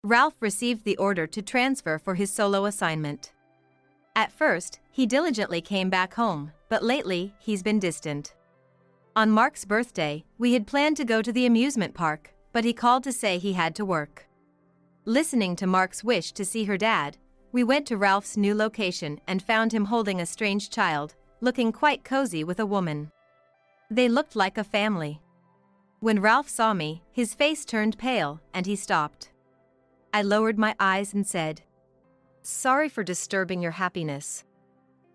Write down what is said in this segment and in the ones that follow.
Ralph received the order to transfer for his solo assignment. At first, he diligently came back home, but lately, he's been distant. On Mark's birthday, we had planned to go to the amusement park, but he called to say he had to work. Listening to Mark's wish to see her dad, we went to Ralph's new location and found him holding a strange child, looking quite cozy with a woman. They looked like a family. When Ralph saw me, his face turned pale, and he stopped. I lowered my eyes and said, "Sorry for disturbing your happiness."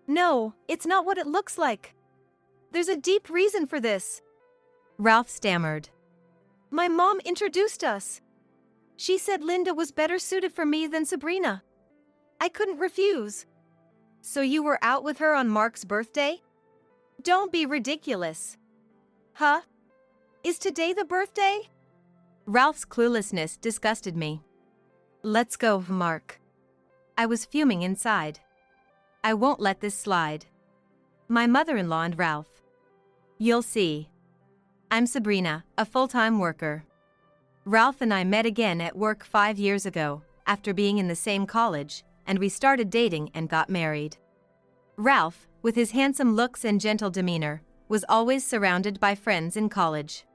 "No, it's not what it looks like. There's a deep reason for this," Ralph stammered. "My mom introduced us. She said Linda was better suited for me than Sabrina. I couldn't refuse." "So you were out with her on Mark's birthday?" "Don't be ridiculous." "Huh? Is today the birthday?" Ralph's cluelessness disgusted me. "Let's go, Mark." I was fuming inside. I won't let this slide. My mother-in-law and Ralph. You'll see. I'm Sabrina, a full-time worker. Ralph and I met again at work 5 years ago, after being in the same college, and we started dating and got married. Ralph, with his handsome looks and gentle demeanor, was always surrounded by friends in college.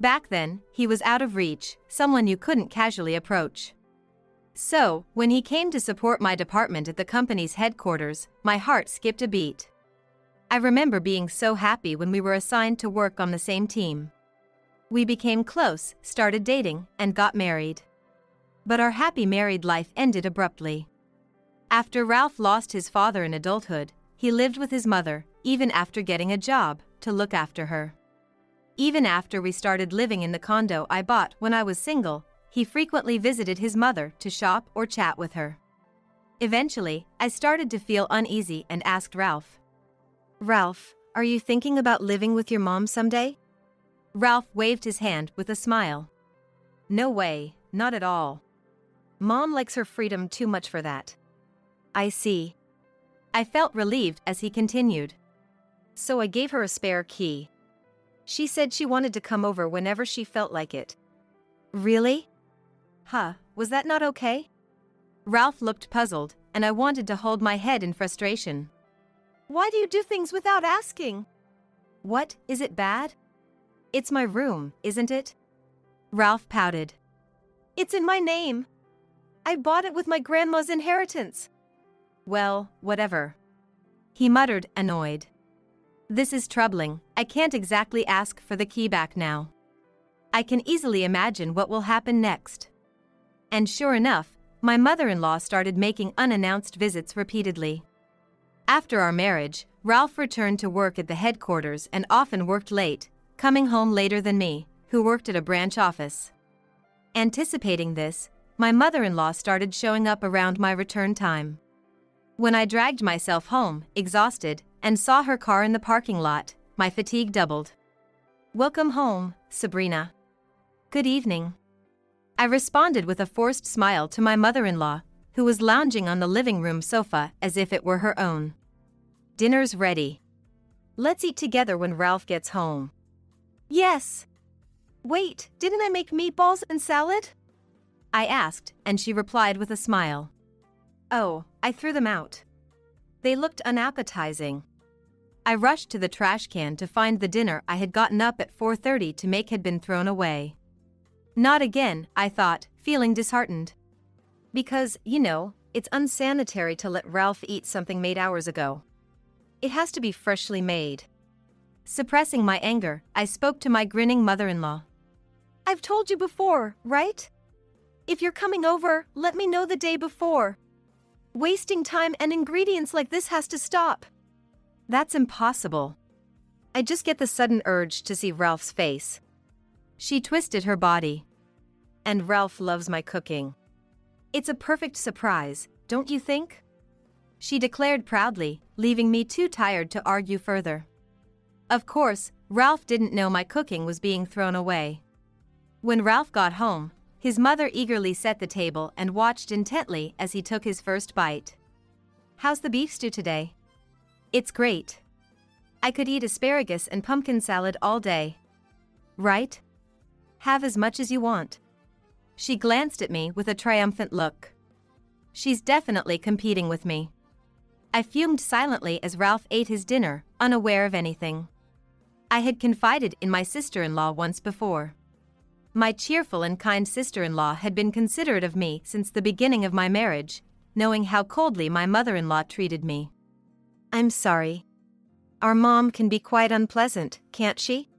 Back then, he was out of reach, someone you couldn't casually approach. So, when he came to support my department at the company's headquarters, my heart skipped a beat. I remember being so happy when we were assigned to work on the same team. We became close, started dating, and got married. But our happy married life ended abruptly. After Ralph lost his father in adulthood, he lived with his mother, even after getting a job, to look after her. Even after we started living in the condo I bought when I was single, he frequently visited his mother to shop or chat with her. Eventually, I started to feel uneasy and asked Ralph, "Ralph, are you thinking about living with your mom someday?" Ralph waved his hand with a smile. "No way, not at all. Mom likes her freedom too much for that." "I see." I felt relieved as he continued. "So I gave her a spare key. She said she wanted to come over whenever she felt like it." "Really? Huh, was that not okay?" Ralph looked puzzled, and I wanted to hold my head in frustration. "Why do you do things without asking?" "What, is it bad?" "It's my room, isn't it?" Ralph pouted. "It's in my name. I bought it with my grandma's inheritance." "Well, whatever." He muttered, annoyed. "This is troubling, I can't exactly ask for the key back now. I can easily imagine what will happen next." And sure enough, my mother-in-law started making unannounced visits repeatedly. After our marriage, Ralph returned to work at the headquarters and often worked late, coming home later than me, who worked at a branch office. Anticipating this, my mother-in-law started showing up around my return time. When I dragged myself home, exhausted, and saw her car in the parking lot, my fatigue doubled. "Welcome home, Sabrina." "Good evening." I responded with a forced smile to my mother-in-law, who was lounging on the living room sofa as if it were her own. "Dinner's ready. Let's eat together when Ralph gets home." "Yes." "Wait, didn't I make meatballs and salad?" I asked, and she replied with a smile. "Oh, I threw them out. They looked unappetizing." I rushed to the trash can to find the dinner I had gotten up at 4:30 to make had been thrown away. Not again, I thought, feeling disheartened. Because, it's unsanitary to let Ralph eat something made hours ago. It has to be freshly made. Suppressing my anger, I spoke to my grinning mother-in-law. "I've told you before, right? If you're coming over, let me know the day before. Wasting time and ingredients like this has to stop." "That's impossible. I just get the sudden urge to see Ralph's face." She twisted her body. "And Ralph loves my cooking. It's a perfect surprise, don't you think?" She declared proudly, leaving me too tired to argue further. Of course, Ralph didn't know my cooking was being thrown away. When Ralph got home, his mother eagerly set the table and watched intently as he took his first bite. "How's the beef stew today?" "It's great. I could eat asparagus and pumpkin salad all day." "Right? Have as much as you want." She glanced at me with a triumphant look. She's definitely competing with me. I fumed silently as Ralph ate his dinner, unaware of anything. I had confided in my sister-in-law once before. My cheerful and kind sister-in-law had been considerate of me since the beginning of my marriage, knowing how coldly my mother-in-law treated me. I'm sorry. Our mom can be quite unpleasant, can't she?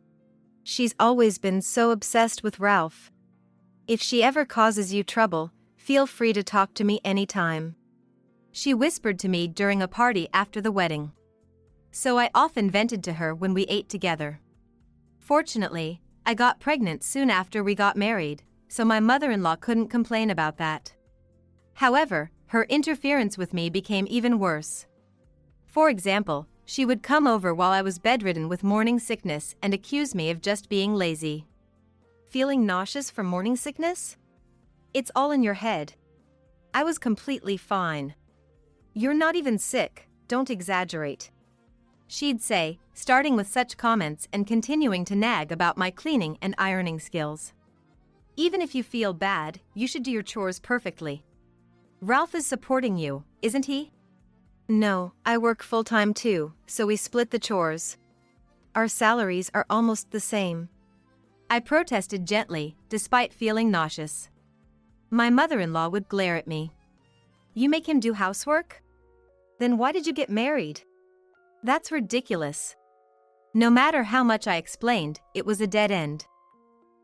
She's always been so obsessed with Ralph. If she ever causes you trouble, feel free to talk to me anytime. She whispered to me during a party after the wedding. So I often vented to her when we ate together. Fortunately, I got pregnant soon after we got married, so my mother-in-law couldn't complain about that. However, her interference with me became even worse. For example, she would come over while I was bedridden with morning sickness and accuse me of just being lazy. Feeling nauseous from morning sickness? It's all in your head. I was completely fine. You're not even sick, don't exaggerate. She'd say, starting with such comments and continuing to nag about my cleaning and ironing skills. Even if you feel bad, you should do your chores perfectly. Ralph is supporting you, isn't he? No, I work full-time too, so we split the chores. Our salaries are almost the same. I protested gently, despite feeling nauseous. My mother-in-law would glare at me. You make him do housework? Then why did you get married? That's ridiculous. No matter how much I explained, it was a dead end.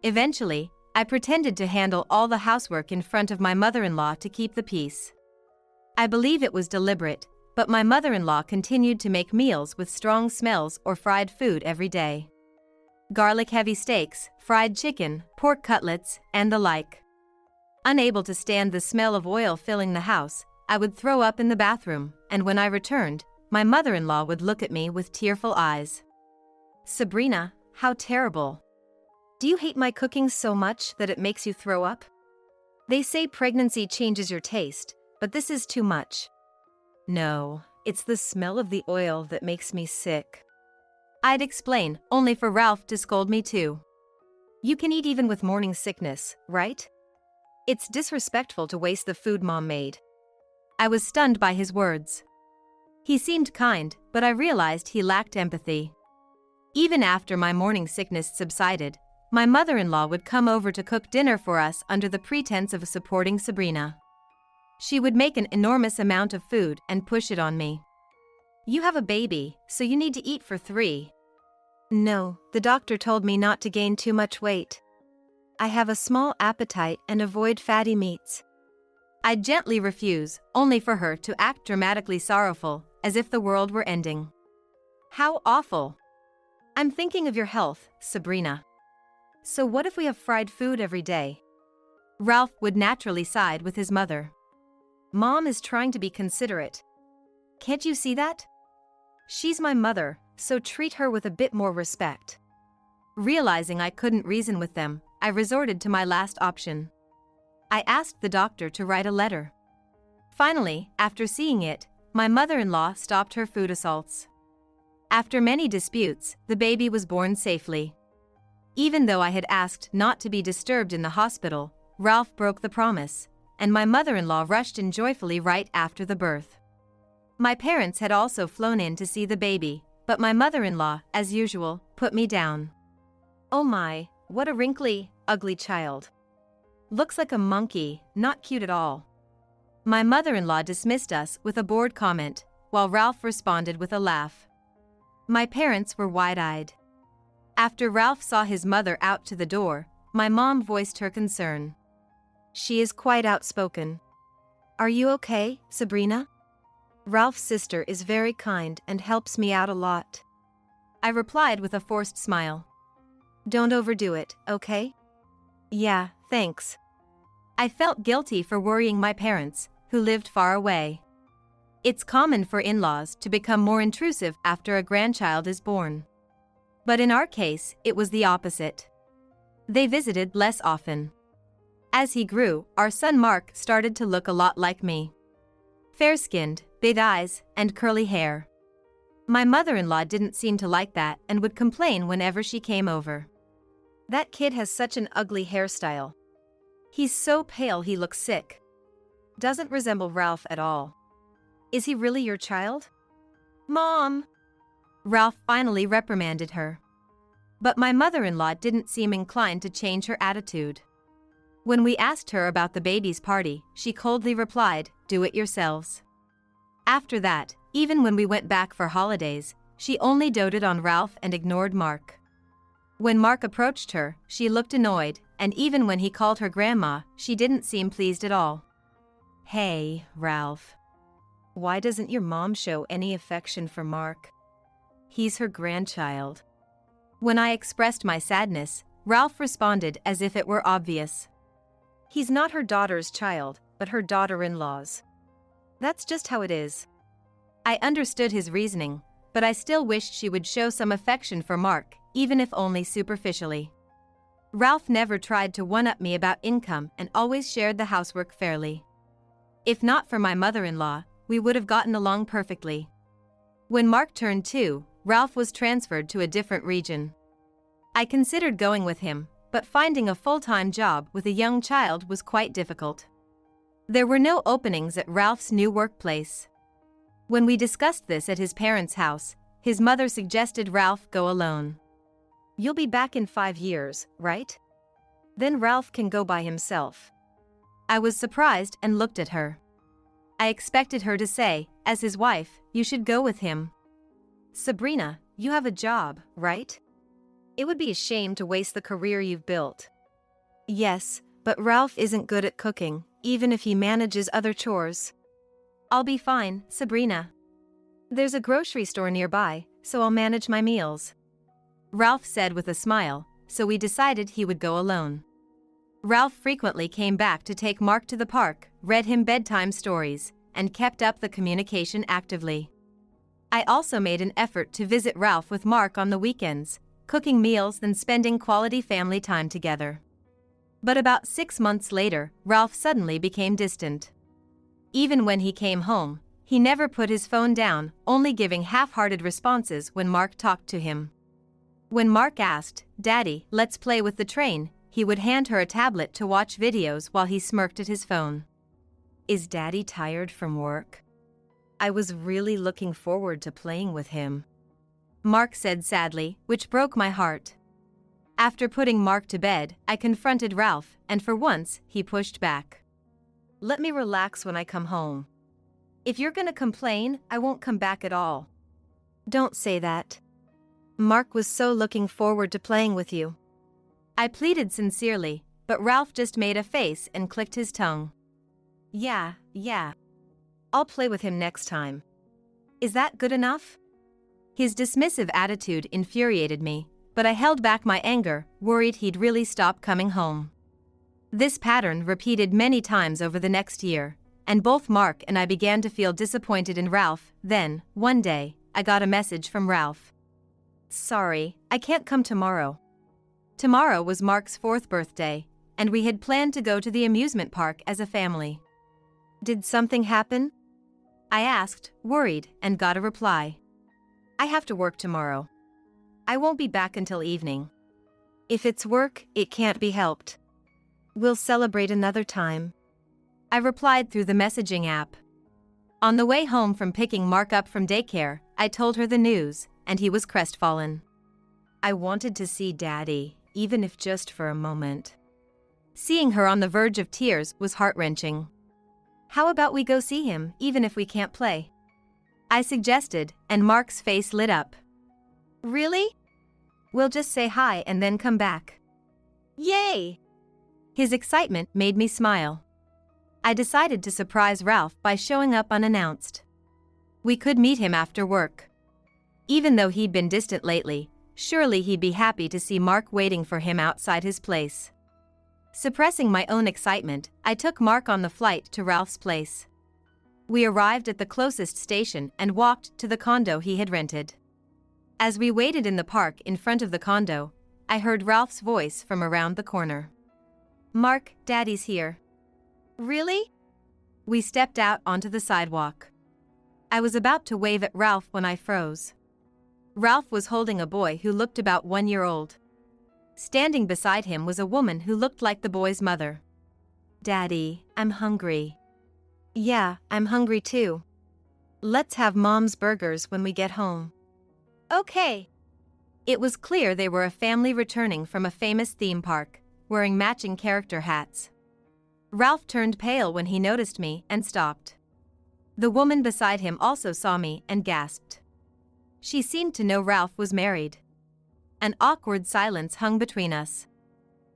Eventually, I pretended to handle all the housework in front of my mother-in-law to keep the peace. I believe it was deliberate, but my mother-in-law continued to make meals with strong smells or fried food every day. Garlic-heavy steaks, fried chicken, pork cutlets, and the like. Unable to stand the smell of oil filling the house, I would throw up in the bathroom, and when I returned, my mother-in-law would look at me with tearful eyes. Sabrina, how terrible. Do you hate my cooking so much that it makes you throw up? They say pregnancy changes your taste, but this is too much. No, it's the smell of the oil that makes me sick. I'd explain, only for Ralph to scold me too. You can eat even with morning sickness, right? It's disrespectful to waste the food Mom made. I was stunned by his words. He seemed kind, but I realized he lacked empathy. Even after my morning sickness subsided, my mother-in-law would come over to cook dinner for us under the pretense of supporting Sabrina. She would make an enormous amount of food and push it on me. You have a baby, so you need to eat for 3. No, the doctor told me not to gain too much weight. I have a small appetite and avoid fatty meats. I'd gently refuse, only for her to act dramatically sorrowful, as if the world were ending. How awful. I'm thinking of your health, Sabrina. So what if we have fried food every day? Ralph would naturally side with his mother. Mom is trying to be considerate. Can't you see that? She's my mother, so treat her with a bit more respect. Realizing I couldn't reason with them, I resorted to my last option. I asked the doctor to write a letter. Finally, after seeing it, my mother-in-law stopped her food assaults. After many disputes, the baby was born safely. Even though I had asked not to be disturbed in the hospital, Ralph broke the promise, and my mother-in-law rushed in joyfully right after the birth. My parents had also flown in to see the baby, but my mother-in-law, as usual, put me down. Oh my, what a wrinkly, ugly child. Looks like a monkey, not cute at all. My mother-in-law dismissed us with a bored comment, while Ralph responded with a laugh. My parents were wide-eyed. After Ralph saw his mother out to the door, my mom voiced her concern. She is quite outspoken. Are you okay, Sabrina? Ralph's sister is very kind and helps me out a lot. I replied with a forced smile. Don't overdo it, okay? Yeah, thanks. I felt guilty for worrying my parents, who lived far away. It's common for in-laws to become more intrusive after a grandchild is born. But in our case, it was the opposite. They visited less often. As he grew, our son Mark started to look a lot like me. Fair-skinned, big eyes, and curly hair. My mother-in-law didn't seem to like that and would complain whenever she came over. That kid has such an ugly hairstyle. He's so pale he looks sick. Doesn't resemble Ralph at all. Is he really your child? Mom! Ralph finally reprimanded her. But my mother-in-law didn't seem inclined to change her attitude. When we asked her about the baby's party, she coldly replied, "Do it yourselves." After that, even when we went back for holidays, she only doted on Ralph and ignored Mark. When Mark approached her, she looked annoyed, and even when he called her grandma, she didn't seem pleased at all. Hey, Ralph. Why doesn't your mom show any affection for Mark? He's her grandchild. When I expressed my sadness, Ralph responded as if it were obvious. He's not her daughter's child, but her daughter-in-law's. That's just how it is. I understood his reasoning, but I still wished she would show some affection for Mark, even if only superficially. Ralph never tried to one-up me about income and always shared the housework fairly. If not for my mother-in-law, we would have gotten along perfectly. When Mark turned 2, Ralph was transferred to a different region. I considered going with him, but finding a full-time job with a young child was quite difficult. There were no openings at Ralph's new workplace. When we discussed this at his parents' house, his mother suggested Ralph go alone. You'll be back in 5 years, right? Then Ralph can go by himself. I was surprised and looked at her. I expected her to say, as his wife, "You should go with him." Sabrina, you have a job, right? It would be a shame to waste the career you've built. Yes, but Ralph isn't good at cooking, even if he manages other chores. I'll be fine, Sabrina. There's a grocery store nearby, so I'll manage my meals. Ralph said with a smile, so we decided he would go alone. Ralph frequently came back to take Mark to the park, read him bedtime stories, and kept up the communication actively. I also made an effort to visit Ralph with Mark on the weekends, cooking meals and spending quality family time together. But about 6 months later, Ralph suddenly became distant. Even when he came home, he never put his phone down, only giving half-hearted responses when Mark talked to him. When Mark asked, "Daddy, let's play with the train," he would hand her a tablet to watch videos while he smirked at his phone. Is Daddy tired from work? I was really looking forward to playing with him. Mark said sadly, which broke my heart. After putting Mark to bed, I confronted Ralph, and for once, he pushed back. Let me relax when I come home. If you're gonna complain, I won't come back at all. Don't say that. Mark was so looking forward to playing with you. I pleaded sincerely, but Ralph just made a face and clicked his tongue. Yeah. I'll play with him next time. Is that good enough? His dismissive attitude infuriated me, but I held back my anger, worried he'd really stop coming home. This pattern repeated many times over the next year, and both Mark and I began to feel disappointed in Ralph. Then, one day, I got a message from Ralph. Sorry, I can't come tomorrow. Tomorrow was Mark's 4th birthday, and we had planned to go to the amusement park as a family. Did something happen? I asked, worried, and got a reply. I have to work tomorrow. I won't be back until evening. If it's work, it can't be helped. We'll celebrate another time. I replied through the messaging app. On the way home from picking Mark up from daycare, I told her the news, and he was crestfallen. I wanted to see Daddy, even if just for a moment. Seeing her on the verge of tears was heart-wrenching. How about we go see him, even if we can't play? I suggested, and Mark's face lit up. Really? We'll just say hi and then come back. Yay! His excitement made me smile. I decided to surprise Ralph by showing up unannounced. We could meet him after work. Even though he'd been distant lately, surely he'd be happy to see Mark waiting for him outside his place. Suppressing my own excitement, I took Mark on the flight to Ralph's place. We arrived at the closest station and walked to the condo he had rented. As we waited in the park in front of the condo, I heard Ralph's voice from around the corner. "Mark, Daddy's here." Really? We stepped out onto the sidewalk. I was about to wave at Ralph when I froze. Ralph was holding a boy who looked about 1 year old. Standing beside him was a woman who looked like the boy's mother. Daddy, I'm hungry. Yeah, I'm hungry too. Let's have Mom's burgers when we get home. Okay. It was clear they were a family returning from a famous theme park, wearing matching character hats. Ralph turned pale when he noticed me and stopped. The woman beside him also saw me and gasped. She seemed to know Ralph was married. An awkward silence hung between us.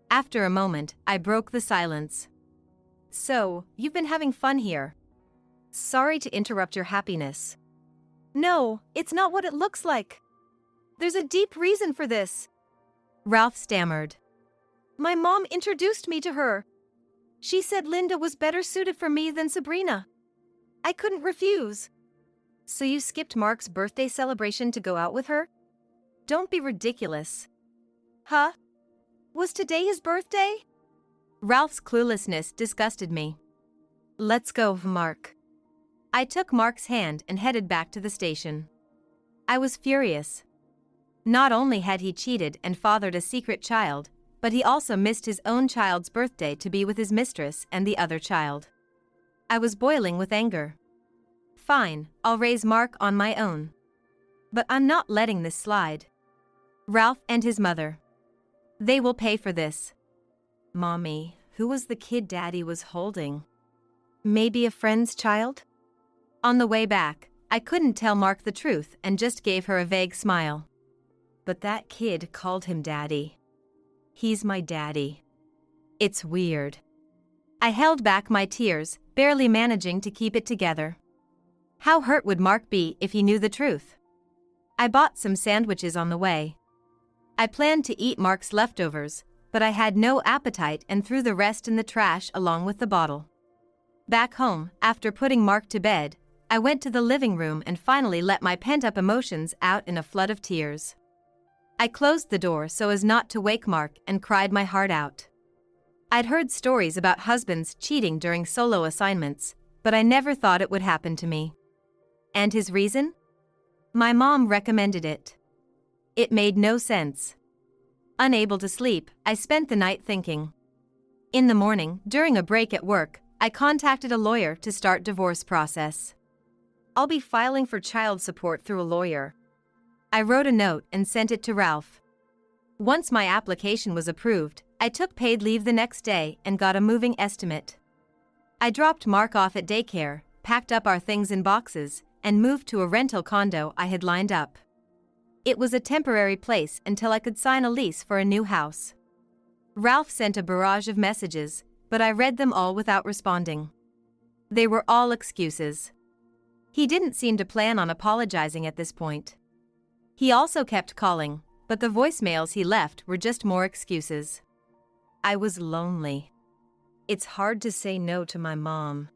After a moment, I broke the silence. So, you've been having fun here. Sorry to interrupt your happiness. No, it's not what it looks like. There's a deep reason for this. Ralph stammered. My mom introduced me to her. She said Linda was better suited for me than Sabrina. I couldn't refuse. So you skipped Mark's birthday celebration to go out with her? Don't be ridiculous. Huh? Was today his birthday? Ralph's cluelessness disgusted me. Let's go, Mark. I took Mark's hand and headed back to the station. I was furious. Not only had he cheated and fathered a secret child, but he also missed his own child's birthday to be with his mistress and the other child. I was boiling with anger. Fine, I'll raise Mark on my own. But I'm not letting this slide. Ralph and his mother. They will pay for this. Mommy, who was the kid Daddy was holding? Maybe a friend's child? On the way back, I couldn't tell Mark the truth and just gave her a vague smile. But that kid called him Daddy. He's my daddy. It's weird. I held back my tears, barely managing to keep it together. How hurt would Mark be if he knew the truth? I bought some sandwiches on the way. I planned to eat Mark's leftovers, but I had no appetite and threw the rest in the trash along with the bottle. Back home, after putting Mark to bed, I went to the living room and finally let my pent-up emotions out in a flood of tears. I closed the door so as not to wake Mark and cried my heart out. I'd heard stories about husbands cheating during solo assignments, but I never thought it would happen to me. And his reason? My mom recommended it. It made no sense. Unable to sleep, I spent the night thinking. In the morning, during a break at work, I contacted a lawyer to start divorce process. I'll be filing for child support through a lawyer. I wrote a note and sent it to Ralph. Once my application was approved, I took paid leave the next day and got a moving estimate. I dropped Mark off at daycare, packed up our things in boxes, and moved to a rental condo I had lined up. It was a temporary place until I could sign a lease for a new house. Ralph sent a barrage of messages, but I read them all without responding. They were all excuses. He didn't seem to plan on apologizing at this point. He also kept calling, but the voicemails he left were just more excuses. I was lonely. It's hard to say no to my mom.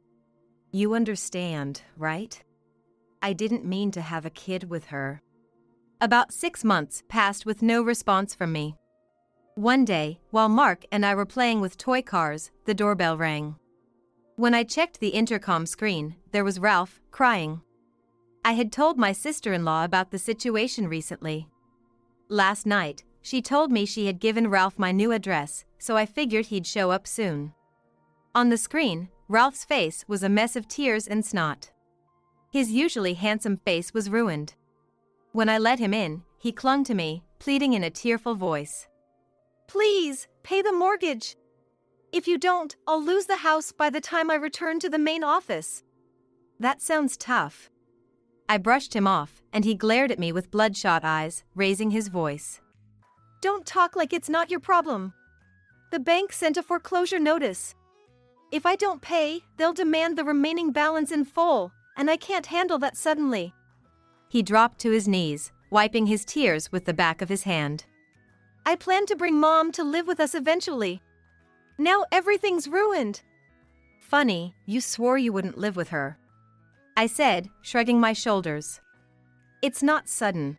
You understand, right? I didn't mean to have a kid with her. About 6 months passed with no response from me. One day, while Mark and I were playing with toy cars, the doorbell rang. When I checked the intercom screen, there was Ralph, crying. I had told my sister-in-law about the situation recently. Last night, she told me she had given Ralph my new address, so I figured he'd show up soon. On the screen, Ralph's face was a mess of tears and snot. His usually handsome face was ruined. When I let him in, he clung to me, pleading in a tearful voice. Please, pay the mortgage. If you don't, I'll lose the house by the time I return to the main office. That sounds tough. I brushed him off, and he glared at me with bloodshot eyes, raising his voice. Don't talk like it's not your problem. The bank sent a foreclosure notice. If I don't pay, they'll demand the remaining balance in full, and I can't handle that suddenly. He dropped to his knees, wiping his tears with the back of his hand. I plan to bring Mom to live with us eventually. Now everything's ruined. Funny, you swore you wouldn't live with her. I said, shrugging my shoulders. It's not sudden.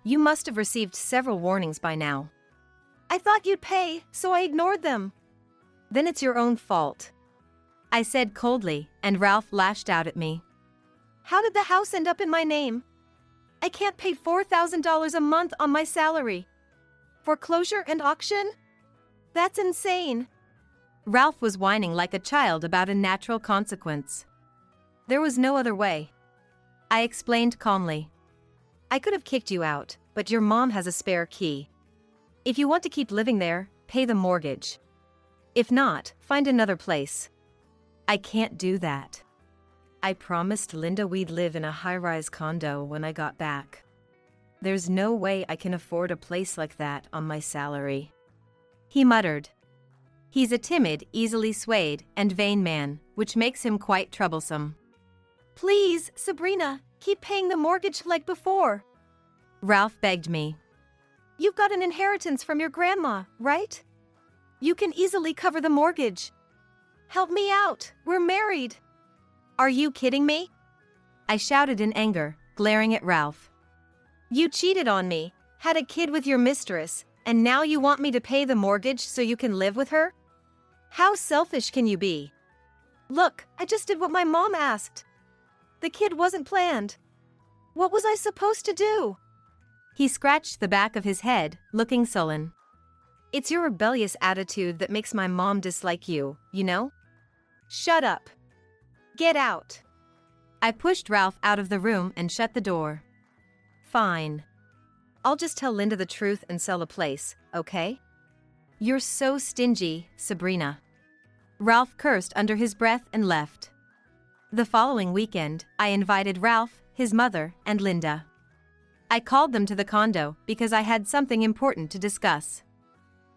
You must have received several warnings by now. I thought you'd pay, so I ignored them. Then it's your own fault. I said coldly, and Ralph lashed out at me. How did the house end up in my name? I can't pay $4,000 a month on my salary. Foreclosure and auction? That's insane. Ralph was whining like a child about a natural consequence. There was no other way. I explained calmly. I could have kicked you out, but your mom has a spare key. If you want to keep living there, pay the mortgage. If not, find another place. I can't do that. I promised Linda we'd live in a high-rise condo when I got back. There's no way I can afford a place like that on my salary. He muttered. He's a timid, easily swayed, and vain man, which makes him quite troublesome. Please, Sabrina, keep paying the mortgage like before. Ralph begged me. You've got an inheritance from your grandma, right? You can easily cover the mortgage. Help me out, we're married. Are you kidding me? I shouted in anger, glaring at Ralph. You cheated on me, had a kid with your mistress, and now you want me to pay the mortgage so you can live with her? How selfish can you be? Look, I just did what my mom asked. The kid wasn't planned. What was I supposed to do? He scratched the back of his head, looking sullen. It's your rebellious attitude that makes my mom dislike you, you know? Shut up. Get out. I pushed Ralph out of the room and shut the door. Fine. I'll just tell Linda the truth and sell the place, okay? You're so stingy, Sabrina. Ralph cursed under his breath and left. The following weekend, I invited Ralph, his mother, and Linda. I called them to the condo because I had something important to discuss.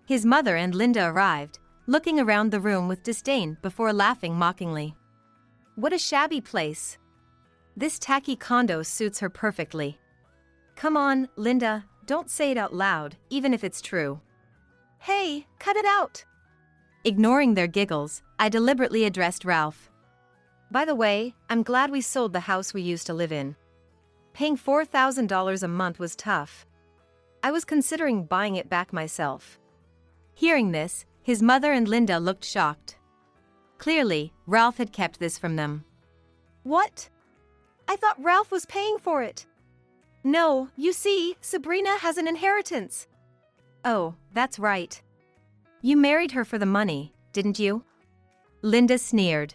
His mother and Linda arrived, looking around the room with disdain before laughing mockingly. What a shabby place. This tacky condo suits her perfectly. Come on, Linda, don't say it out loud, even if it's true. Hey, cut it out. Ignoring their giggles, I deliberately addressed Ralph. By the way, I'm glad we sold the house we used to live in. Paying $4,000 a month was tough. I was considering buying it back myself. Hearing this, his mother and Linda looked shocked. Clearly, Ralph had kept this from them. What? I thought Ralph was paying for it. No, you see, Sabrina has an inheritance. Oh, that's right. You married her for the money, didn't you? Linda sneered.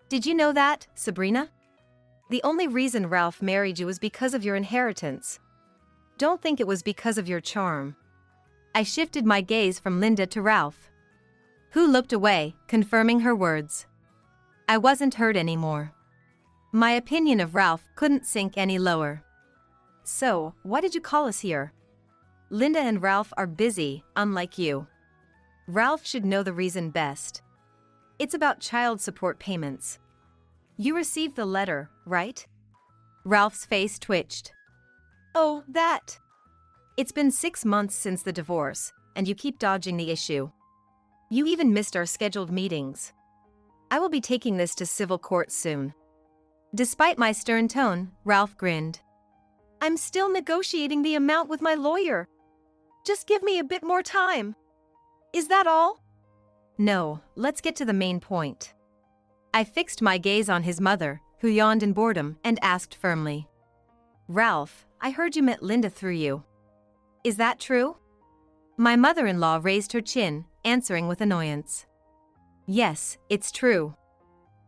Did you know that, Sabrina? The only reason Ralph married you was because of your inheritance. Don't think it was because of your charm. I shifted my gaze from Linda to Ralph, who looked away, confirming her words. I wasn't hurt anymore. My opinion of Ralph couldn't sink any lower. So, why did you call us here? Linda and Ralph are busy, unlike you. Ralph should know the reason best. It's about child support payments. You received the letter, right? Ralph's face twitched. Oh, that. It's been 6 months since the divorce, and you keep dodging the issue. You even missed our scheduled meetings. I will be taking this to civil court soon. Despite my stern tone, Ralph grinned. I'm still negotiating the amount with my lawyer. Just give me a bit more time. Is that all? No, let's get to the main point. I fixed my gaze on his mother, who yawned in boredom, and asked firmly. Ralph, I heard you met Linda through you. Is that true? My mother-in-law raised her chin, answering with annoyance. Yes, it's true.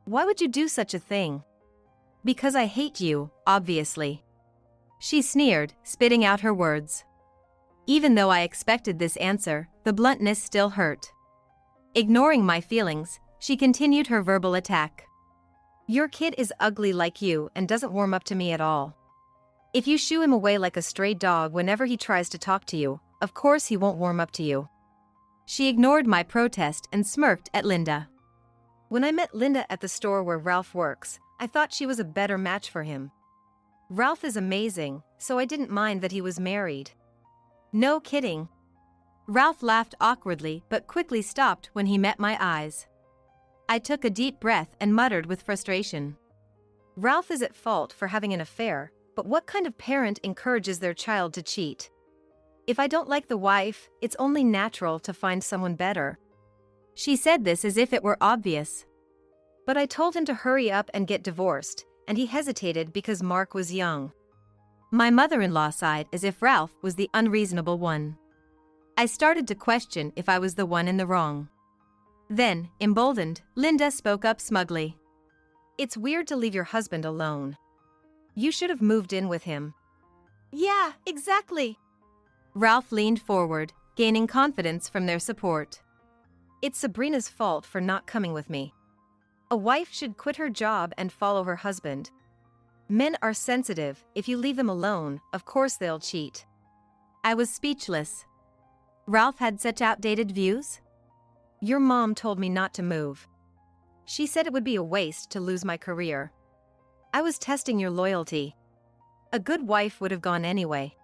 Why would you do such a thing? Because I hate you, obviously. She sneered, spitting out her words. Even though I expected this answer, the bluntness still hurt. Ignoring my feelings, she continued her verbal attack. Your kid is ugly like you and doesn't warm up to me at all. If you shoo him away like a stray dog whenever he tries to talk to you, of course he won't warm up to you. She ignored my protest and smirked at Linda. When I met Linda at the store where Ralph works, I thought she was a better match for him. Ralph is amazing, so I didn't mind that he was married. No kidding. Ralph laughed awkwardly but quickly stopped when he met my eyes. I took a deep breath and muttered with frustration. Ralph is at fault for having an affair, but what kind of parent encourages their child to cheat? If I don't like the wife, it's only natural to find someone better. She said this as if it were obvious. But I told him to hurry up and get divorced, and he hesitated because Mark was young. My mother-in-law sighed as if Ralph was the unreasonable one. I started to question if I was the one in the wrong. Then, emboldened, Linda spoke up smugly. It's weird to leave your husband alone. You should have moved in with him. Yeah, exactly. Ralph leaned forward, gaining confidence from their support. It's Sabrina's fault for not coming with me. A wife should quit her job and follow her husband. Men are sensitive. If you leave them alone, of course they'll cheat. I was speechless. Ralph had such outdated views? Your mom told me not to move. She said it would be a waste to lose my career. I was testing your loyalty. A good wife would have gone anyway.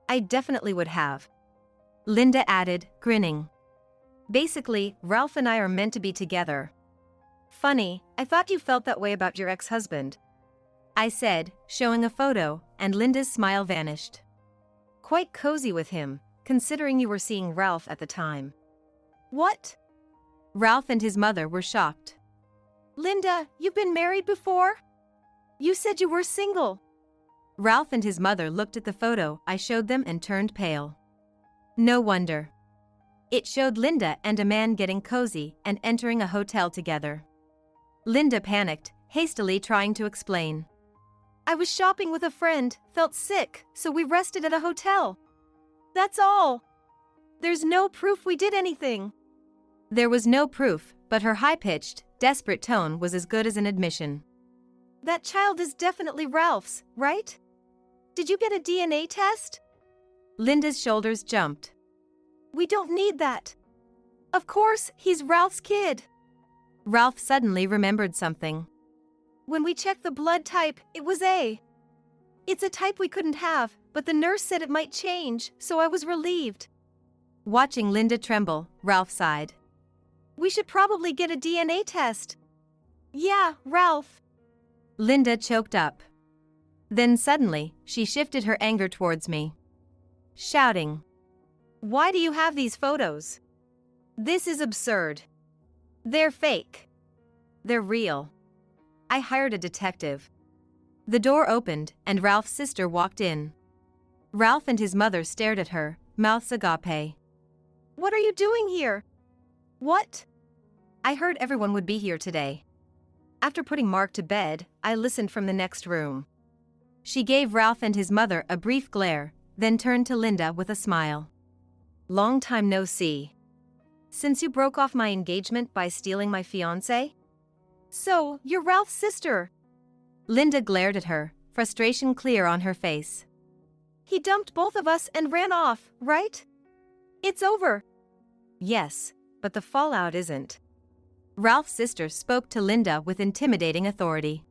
I definitely would have. Linda added, grinning. Basically, Ralph and I are meant to be together. Funny, I thought you felt that way about your ex-husband. I said, showing a photo, and Linda's smile vanished. Quite cozy with him, considering you were seeing Ralph at the time. What? Ralph and his mother were shocked. Linda, you've been married before? You said you were single. Ralph and his mother looked at the photo I showed them and turned pale. No wonder. It showed Linda and a man getting cozy and entering a hotel together. Linda panicked, hastily trying to explain. I was shopping with a friend, felt sick, so we rested at a hotel. That's all. There's no proof we did anything. There was no proof, but her high-pitched, desperate tone was as good as an admission. That child is definitely Ralph's, right? Did you get a DNA test? Linda's shoulders jumped. We don't need that. Of course, he's Ralph's kid. Ralph suddenly remembered something. When we checked the blood type, it was A. It's a type we couldn't have, but the nurse said it might change, so I was relieved. Watching Linda tremble, Ralph sighed. We should probably get a DNA test. Yeah, Ralph. Linda choked up. Then suddenly, she shifted her anger towards me, shouting, Why do you have these photos? This is absurd. They're fake. They're real. I hired a detective. The door opened, and Ralph's sister walked in. Ralph and his mother stared at her, mouths agape. What are you doing here? What? I heard everyone would be here today. After putting Mark to bed, I listened from the next room. She gave Ralph and his mother a brief glare, then turned to Linda with a smile. Long time no see. Since you broke off my engagement by stealing my fiancé? So, you're Ralph's sister. Linda glared at her, frustration clear on her face. He dumped both of us and ran off, right? It's over. Yes, but the fallout isn't. Ralph's sister spoke to Linda with intimidating authority.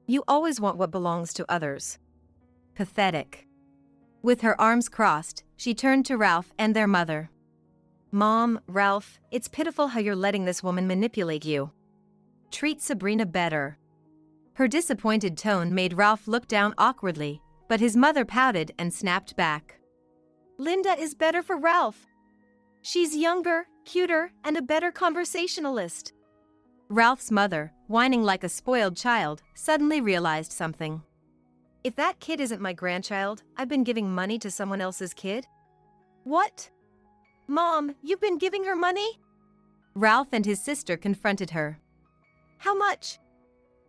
You always want what belongs to others. Pathetic. With her arms crossed, she turned to Ralph and their mother. Mom, Ralph, it's pitiful how you're letting this woman manipulate you. Treat Sabrina better. Her disappointed tone made Ralph look down awkwardly, but his mother pouted and snapped back. Linda is better for Ralph. She's younger, cuter, and a better conversationalist. Ralph's mother, whining like a spoiled child, suddenly realized something. If that kid isn't my grandchild, I've been giving money to someone else's kid? What? Mom, you've been giving her money? Ralph and his sister confronted her. How much?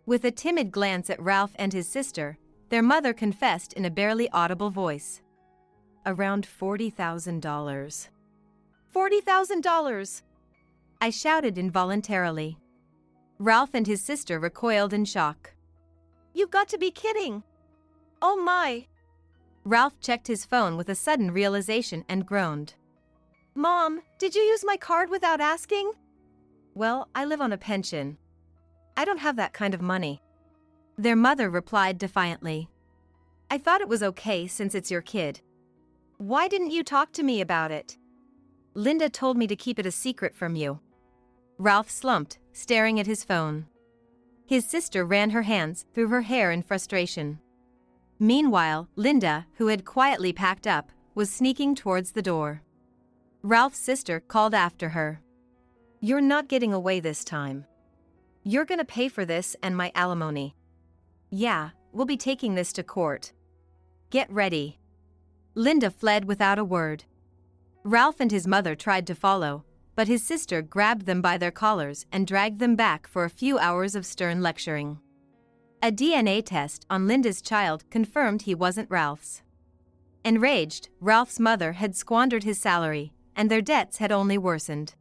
With a timid glance at Ralph and his sister, their mother confessed in a barely audible voice. Around $40,000. $40,000! I shouted involuntarily. Ralph and his sister recoiled in shock. You've got to be kidding! Oh my! Ralph checked his phone with a sudden realization and groaned. Mom, did you use my card without asking? Well, I live on a pension. I don't have that kind of money. Their mother replied defiantly. I thought it was okay since it's your kid. Why didn't you talk to me about it? Linda told me to keep it a secret from you. Ralph slumped, staring at his phone. His sister ran her hands through her hair in frustration. Meanwhile, Linda, who had quietly packed up, was sneaking towards the door. Ralph's sister called after her. You're not getting away this time. You're gonna pay for this and my alimony. Yeah, we'll be taking this to court. Get ready. Linda fled without a word. Ralph and his mother tried to follow, but his sister grabbed them by their collars and dragged them back for a few hours of stern lecturing. A DNA test on Linda's child confirmed he wasn't Ralph's. Enraged, Ralph's mother had squandered his salary, and their debts had only worsened.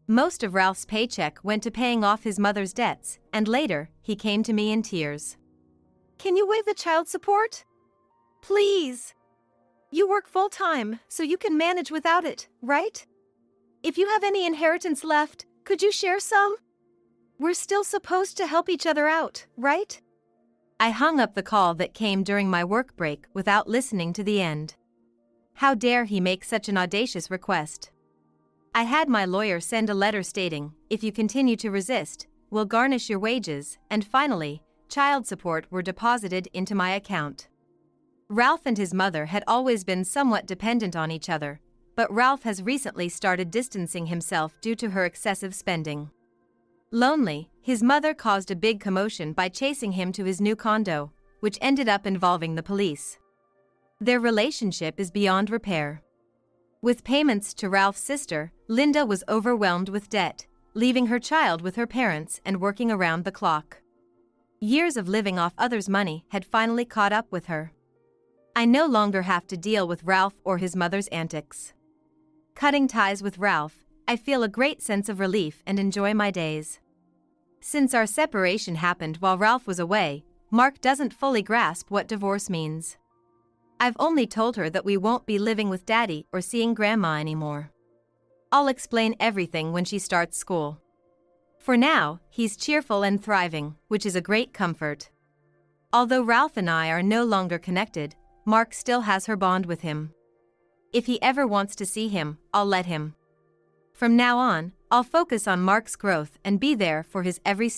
Most of Ralph's paycheck went to paying off his mother's debts, and later, he came to me in tears. Can you waive the child support? Please. You work full-time, so you can manage without it, right? If you have any inheritance left, could you share some? We're still supposed to help each other out, right? I hung up the call that came during my work break without listening to the end. How dare he make such an audacious request? I had my lawyer send a letter stating, if you continue to resist, we'll garnish your wages, and finally, child support were deposited into my account. Ralph and his mother had always been somewhat dependent on each other, but Ralph has recently started distancing himself due to her excessive spending. Lonely, his mother caused a big commotion by chasing him to his new condo, which ended up involving the police. Their relationship is beyond repair. With payments to Ralph's sister, Linda was overwhelmed with debt, leaving her child with her parents and working around the clock. Years of living off others' money had finally caught up with her. I no longer have to deal with Ralph or his mother's antics. Cutting ties with Ralph, I feel a great sense of relief and enjoy my days. Since our separation happened while Ralph was away, Mark doesn't fully grasp what divorce means. I've only told her that we won't be living with Daddy or seeing Grandma anymore. I'll explain everything when she starts school. For now, he's cheerful and thriving, which is a great comfort. Although Ralph and I are no longer connected, Mark still has her bond with him. If he ever wants to see him, I'll let him. From now on, I'll focus on Mark's growth and be there for his every step.